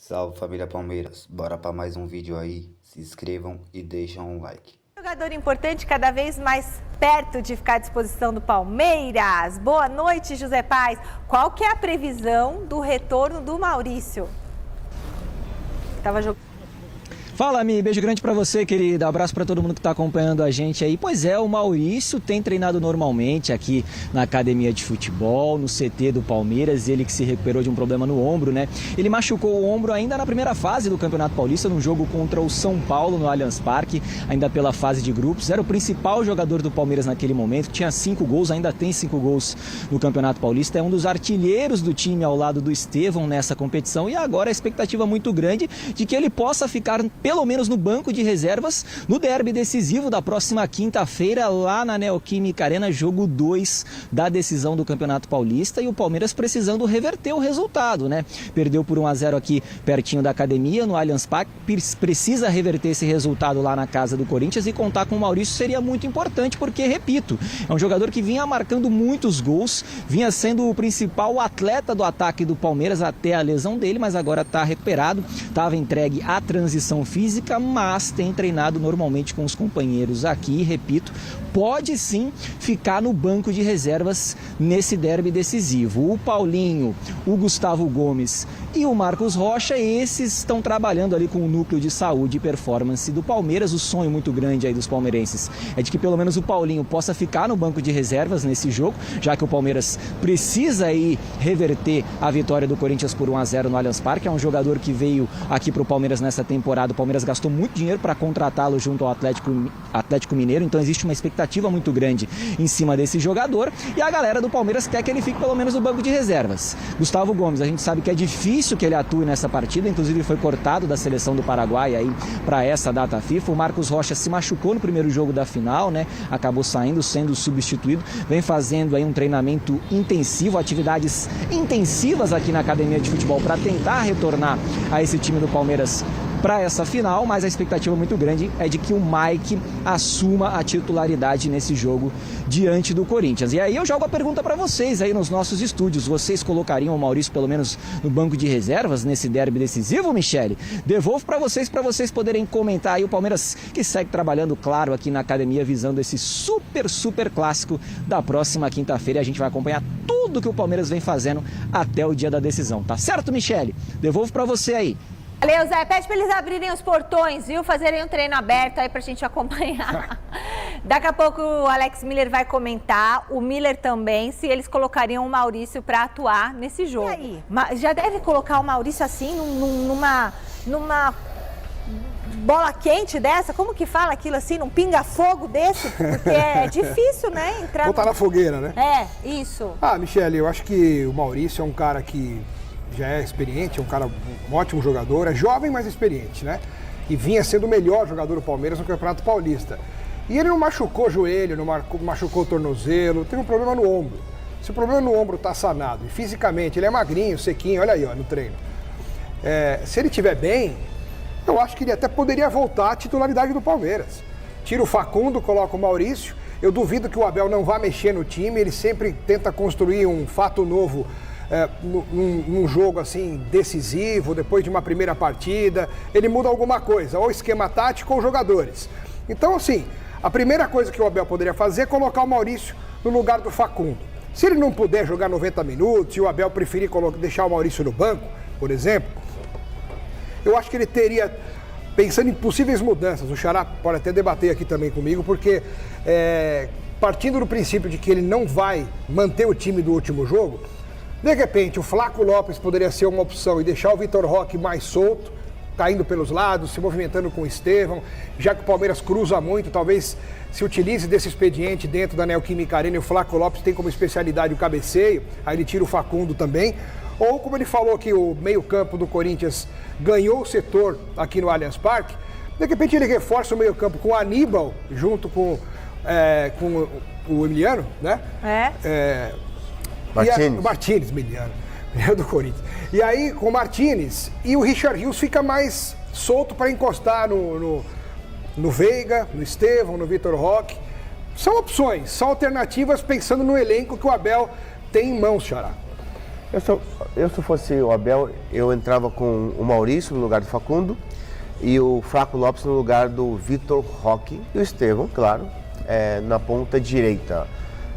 Salve família Palmeiras, bora para mais um vídeo aí, se inscrevam e deixam um like. Jogador importante cada vez mais perto de ficar à disposição do Palmeiras. Boa noite, José Paz. Qual que é a previsão do retorno do Maurício? Tava jogando. Fala, Mi, beijo grande pra você, querida. Abraço pra todo mundo que tá acompanhando a gente aí. Pois é, o Maurício tem treinado normalmente aqui na academia de futebol, no CT do Palmeiras, ele que se recuperou de um problema no ombro, né? Ele machucou o ombro ainda na primeira fase do Campeonato Paulista, num jogo contra o São Paulo no Allianz Parque, ainda pela fase de grupos. Era o principal jogador do Palmeiras naquele momento, tinha 5 gols, ainda tem 5 gols no Campeonato Paulista. É um dos artilheiros do time ao lado do Estevão nessa competição e agora a expectativa muito grande de que ele possa ficar pelo menos no banco de reservas no derby decisivo da próxima quinta-feira lá na Neoquímica Arena, jogo 2 da decisão do Campeonato Paulista, e o Palmeiras precisando reverter o resultado, né? Perdeu por 1-0 aqui pertinho da academia, no Allianz Parque, precisa reverter esse resultado lá na casa do Corinthians, e contar com o Maurício seria muito importante porque, repito, é um jogador que vinha marcando muitos gols, vinha sendo o principal atleta do ataque do Palmeiras até a lesão dele, mas agora está recuperado, estava entregue à transição física, mas tem treinado normalmente com os companheiros aqui, e, repito, pode sim ficar no banco de reservas nesse derby decisivo. O Paulinho, o Gustavo Gomes e o Marcos Rocha, esses estão trabalhando ali com o núcleo de saúde e performance do Palmeiras. O sonho muito grande aí dos palmeirenses é de que pelo menos o Paulinho possa ficar no banco de reservas nesse jogo, já que o Palmeiras precisa aí reverter a vitória do Corinthians por 1-0 no Allianz Parque. É um jogador que veio aqui para o Palmeiras nessa temporada. O Palmeiras gastou muito dinheiro para contratá-lo junto ao Atlético Mineiro, então existe uma expectativa muito grande em cima desse jogador, e a galera do Palmeiras quer que ele fique pelo menos no banco de reservas. Gustavo Gomes, a gente sabe que é difícil que ele atue nessa partida, inclusive foi cortado da seleção do Paraguai aí para essa data FIFA. O Marcos Rocha se machucou no primeiro jogo da final, né? Acabou sendo substituído, vem fazendo aí um treinamento intensivo, atividades intensivas aqui na academia de futebol para tentar retornar a esse time do Palmeiras para essa final, mas a expectativa muito grande é de que o Mike assuma a titularidade nesse jogo diante do Corinthians. E aí eu jogo a pergunta para vocês aí nos nossos estúdios: vocês colocariam o Maurício pelo menos no banco de reservas nesse derby decisivo, Michele? Devolvo para vocês poderem comentar aí. O Palmeiras que segue trabalhando, claro, aqui na academia, visando esse super clássico da próxima quinta-feira, e a gente vai acompanhar tudo que o Palmeiras vem fazendo até o dia da decisão, tá certo, Michele? Devolvo para você aí. Valeu, Zé. Pede para eles abrirem os portões, viu? Fazerem um treino aberto aí pra gente acompanhar. Daqui a pouco o Alex Miller vai comentar, o Miller também, se eles colocariam o Maurício para atuar nesse jogo. E aí? Já deve colocar o Maurício assim, numa bola quente dessa? Como que fala aquilo assim? Num pinga-fogo desse? Porque é difícil, né? Botar na fogueira, né? É, isso. Michele, eu acho que o Maurício é um cara que já é experiente, é um ótimo jogador, é jovem, mas experiente, né? E vinha sendo o melhor jogador do Palmeiras no Campeonato Paulista. E ele não machucou o joelho, não machucou o tornozelo, teve um problema no ombro. Se o problema no ombro está sanado e fisicamente ele é magrinho, sequinho, olha aí, ó, no treino. Se ele estiver bem, eu acho que ele até poderia voltar à titularidade do Palmeiras. Tira o Facundo, coloca o Maurício. Eu duvido que o Abel não vá mexer no time, ele sempre tenta construir um fato novo num jogo assim decisivo, depois de uma primeira partida, ele muda alguma coisa, ou esquema tático ou jogadores. Então, assim, a primeira coisa que o Abel poderia fazer é colocar o Maurício no lugar do Facundo. Se ele não puder jogar 90 minutos e o Abel preferir deixar o Maurício no banco, por exemplo, eu acho que ele teria, pensando em possíveis mudanças, o Xará pode até debater aqui também comigo, porque partindo do princípio de que ele não vai manter o time do último jogo, de repente, o Flaco Lopes poderia ser uma opção e deixar o Vitor Roque mais solto, caindo pelos lados, se movimentando com o Estevão, já que o Palmeiras cruza muito, talvez se utilize desse expediente dentro da Neoquímica Arena, e o Flaco Lopes tem como especialidade o cabeceio, aí ele tira o Facundo também. Ou, como ele falou que o meio-campo do Corinthians ganhou o setor aqui no Allianz Parque, de repente ele reforça o meio-campo com o Aníbal, junto com o Emiliano, né? Martínez, Emiliano do Corinthians. E aí, com o Martínez, e o Richard Rios fica mais solto para encostar no Veiga, no Estevão, no Vitor Roque. São opções, são alternativas pensando no elenco que o Abel tem em mãos, Xará. Se fosse o Abel, eu entrava com o Maurício no lugar do Facundo e o Flaco Lopes no lugar do Vitor Roque e o Estevão, claro, na ponta direita.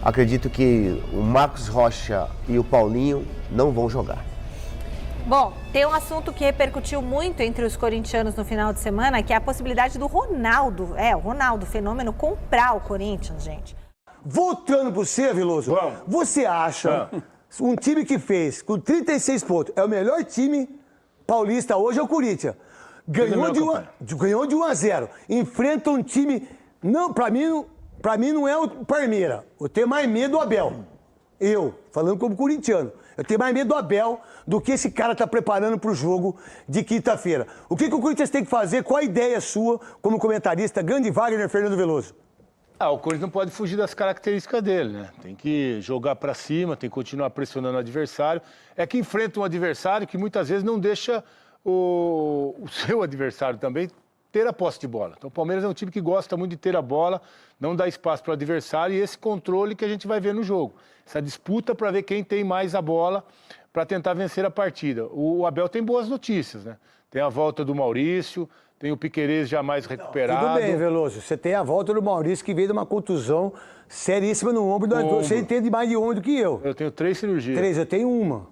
Acredito que o Marcos Rocha e o Paulinho não vão jogar. Bom, tem um assunto que repercutiu muito entre os corintianos no final de semana, que é a possibilidade do Ronaldo, o Ronaldo Fenômeno, comprar o Corinthians, gente. Voltando para você, Veloso, você acha um time que fez com 36 pontos, é o melhor time paulista hoje é o Corinthians. Ganhou de 1-0. Enfrenta um time, não, para mim não é o Palmeiras. Eu tenho mais medo do Abel. Eu, falando como corintiano, eu tenho mais medo do Abel do que esse cara tá preparando pro jogo de quinta-feira. O que o Corinthians tem que fazer? Qual a ideia sua como comentarista, grande Wagner Fernando Veloso? O Corinthians não pode fugir das características dele, né? Tem que jogar para cima, tem que continuar pressionando o adversário. É que enfrenta um adversário que muitas vezes não deixa o seu adversário também ter a posse de bola. Então o Palmeiras é um time que gosta muito de ter a bola, não dá espaço para o adversário e esse controle que a gente vai ver no jogo. Essa disputa para ver quem tem mais a bola para tentar vencer a partida. O Abel tem boas notícias, né? Tem a volta do Maurício, tem o Piquerez já mais recuperado. Tudo bem, Veloso. Você tem a volta do Maurício que veio de uma contusão seríssima no ombro. Você entende mais de ombro do que eu. Eu tenho 3 cirurgias. 3, eu tenho uma.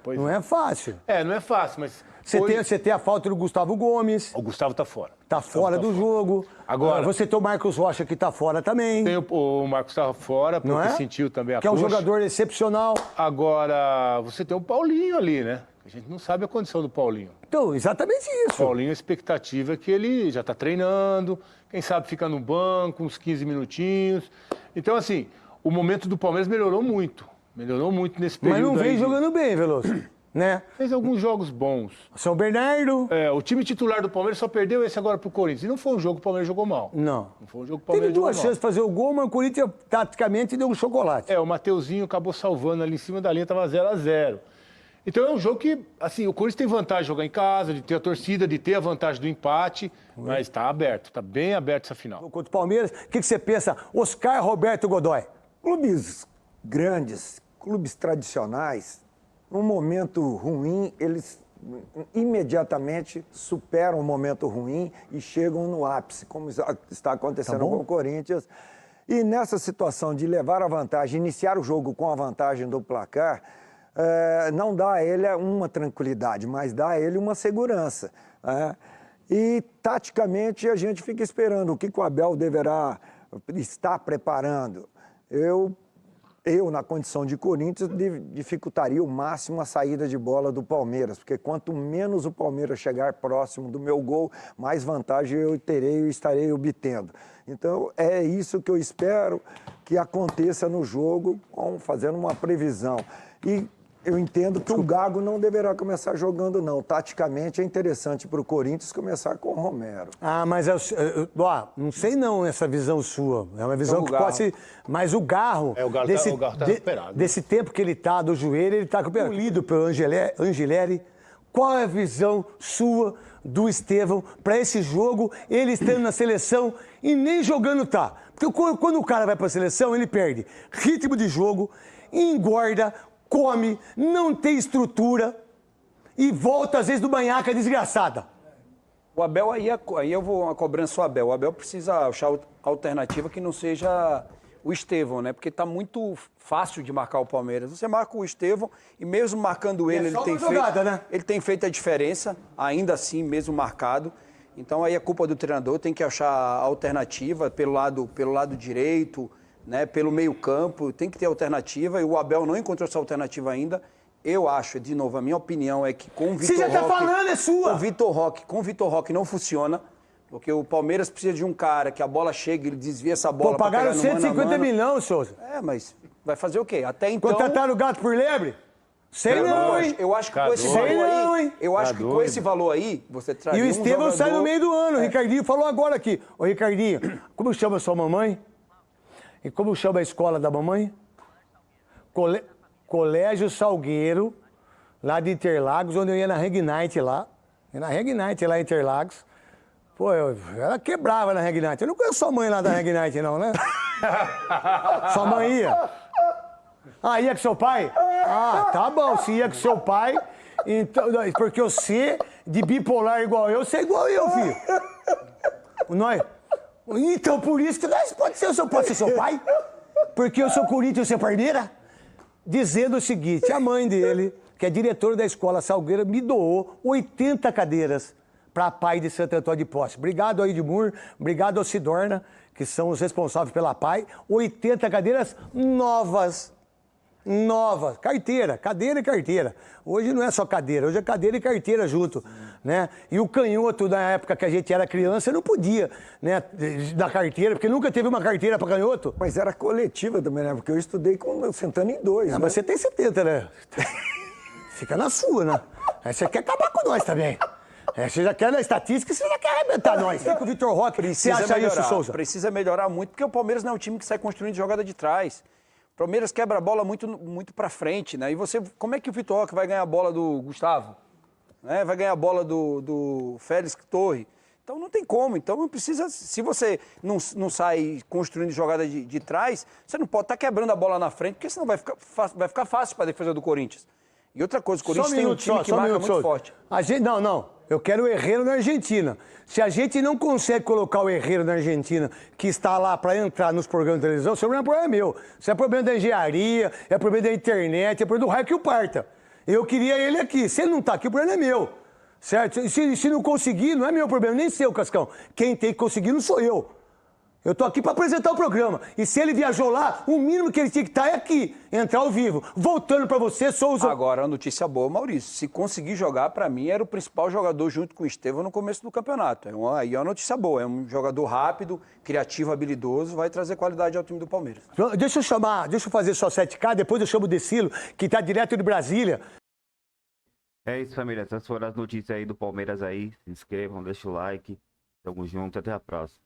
Pois não é fácil. Não é fácil, mas... Você tem a falta do Gustavo Gomes. O Gustavo tá fora. Tá fora do jogo. Agora, você tem o Marcos Rocha que tá fora também. Tem o Marcos tá fora, porque sentiu também a coxa. Que é um jogador excepcional. Agora, você tem o Paulinho ali, né? A gente não sabe a condição do Paulinho. Então, exatamente isso. O Paulinho, a expectativa é que ele já tá treinando, quem sabe fica no banco, uns 15 minutinhos. Então, assim, o momento do Palmeiras melhorou muito. Melhorou muito nesse período. Mas não vem jogando bem, Veloso. Né? Fez alguns jogos bons. São Bernardo. O time titular do Palmeiras só perdeu esse agora pro Corinthians. E não foi um jogo que o Palmeiras jogou mal. Não. Não foi um jogo que o Palmeiras jogou mal. Teve 2 chances de fazer o gol, mas o Corinthians taticamente deu um chocolate. O Mateuzinho acabou salvando ali em cima da linha, tava 0-0. Então é um jogo que, assim, o Corinthians tem vantagem de jogar em casa, de ter a torcida, de ter a vantagem do empate, mas tá aberto, tá bem aberto essa final. Contra o Palmeiras, o que você pensa? Oscar Roberto Godoy. Clubes grandes, clubes tradicionais, num momento ruim, eles imediatamente superam o momento ruim e chegam no ápice, como está acontecendo com o Corinthians. E nessa situação de levar a vantagem, iniciar o jogo com a vantagem do placar, não dá a ele uma tranquilidade, mas dá a ele uma segurança. E, taticamente, a gente fica esperando o que o Abel deverá estar preparando. Eu, na condição de Corinthians, dificultaria o máximo a saída de bola do Palmeiras, porque quanto menos o Palmeiras chegar próximo do meu gol, mais vantagem eu terei e estarei obtendo. Então, é isso que eu espero que aconteça no jogo, fazendo uma previsão. E eu entendo que o Gago não deverá começar jogando, não. Taticamente, é interessante para o Corinthians começar com o Romero. Mas não sei não essa visão sua. É uma visão que pode ser... Mas o Garro... o Garro tá recuperado. Desse tempo que ele tá do joelho, ele tá recuperado. Lido pelo Angeleri. Qual é a visão sua do Estevão para esse jogo, ele estando na seleção e nem jogando tá? Porque quando o cara vai para a seleção, ele perde ritmo de jogo, engorda, come, não tem estrutura e volta, às vezes, do banhaca desgraçada. O Abel, aí eu vou uma cobrança ao Abel. O Abel precisa achar alternativa que não seja o Estevão, né? Porque tá muito fácil de marcar o Palmeiras. Você marca o Estevão e mesmo marcando ele, ele tem feito a diferença, ainda assim, mesmo marcado. Então aí é culpa do treinador, tem que achar alternativa pelo lado direito, né, pelo meio-campo, tem que ter alternativa, e o Abel não encontrou essa alternativa ainda. Eu acho, de novo, a minha opinião é que com o Vitor Roque... Você já tá falando, é sua! Com o Vitor Roque não funciona, porque o Palmeiras precisa de um cara que a bola chega, ele desvia essa bola para pegar no mano a mano. Pagaram 150 milhões, Souza. Mas vai fazer o quê? Até então... Contrataram o gato por lebre? Sei não, hein? Eu acho que com esse valor aí... Eu acho que com esse valor aí, você traz E o Estevão sai no meio do ano. O Ricardinho falou agora aqui. Ô, Ricardinho, como chama sua mamãe? E como chama a escola da mamãe? Colégio Salgueiro, lá de Interlagos, onde eu ia na Reg Night lá. Ia na Reg Night lá em Interlagos. Pô, ela quebrava na Reg Night. Eu não conheço sua mãe lá da Reg Night, não, né? Sua mãe ia. Ah, ia com seu pai? Ah, tá bom. Se ia com seu pai, então, porque você, de bipolar igual eu, você é igual eu, filho. Nós. Então, por isso que nós pode ser seu pai. Porque eu sou Corinthians e você é Palmeiras. Dizendo o seguinte, a mãe dele, que é diretora da escola Salgueira, me doou 80 cadeiras para a PAI de Santo Antônio de Posse. Obrigado ao Edmur, obrigado ao Sidorna, que são os responsáveis pela PAI. 80 cadeiras novas. Novas. Carteira, cadeira e carteira. Hoje não é só cadeira, hoje é cadeira e carteira junto, né? E o canhoto, na época que a gente era criança, não podia, né, dar carteira, porque nunca teve uma carteira para canhoto. Mas era coletiva também, né? Porque eu estudei sentando em dois, né? Mas você tem 70, né? Fica na sua, né? Aí você quer acabar com nós também. Você já quer na estatística, você já quer arrebentar nós. O Vitor Roque, você acha isso, Souza? Precisa melhorar muito, porque o Palmeiras não é um time que sai construindo jogada de trás. O Palmeiras quebra a bola muito para frente, né? E você, como é que o Vitor Roque vai ganhar a bola do Gustavo? Né? Vai ganhar a bola do Félix Torre? Então não tem como. Então precisa, se você não sai construindo jogada de trás, você não pode estar quebrando a bola na frente, porque senão vai ficar fácil para a defesa do Corinthians. E outra coisa, o Corinthians tem um time que marca muito forte. Não. Eu quero o Herrera na Argentina. Se a gente não consegue colocar o Herrera na Argentina, que está lá para entrar nos programas de televisão, isso não é problema meu. Isso é problema da engenharia, é problema da internet, é problema do raio que o parta. Eu queria ele aqui. Se ele não está aqui, o problema é meu. Certo? Se não conseguir, não é meu problema, nem seu, Cascão. Quem tem que conseguir não sou eu. Eu tô aqui para apresentar o programa. E se ele viajou lá, o mínimo que ele tinha que estar é aqui, entrar ao vivo. Voltando para você, Souza. Agora, a notícia boa, Maurício. Se conseguir jogar, para mim, era o principal jogador junto com o Estevão no começo do campeonato. Aí é uma notícia boa. É um jogador rápido, criativo, habilidoso, vai trazer qualidade ao time do Palmeiras. Deixa eu fazer só 7K, depois eu chamo o Decilo, que está direto de Brasília. É isso, família. Essas foram as notícias aí do Palmeiras aí. Se inscrevam, deixa o like. Tamo junto, até a próxima.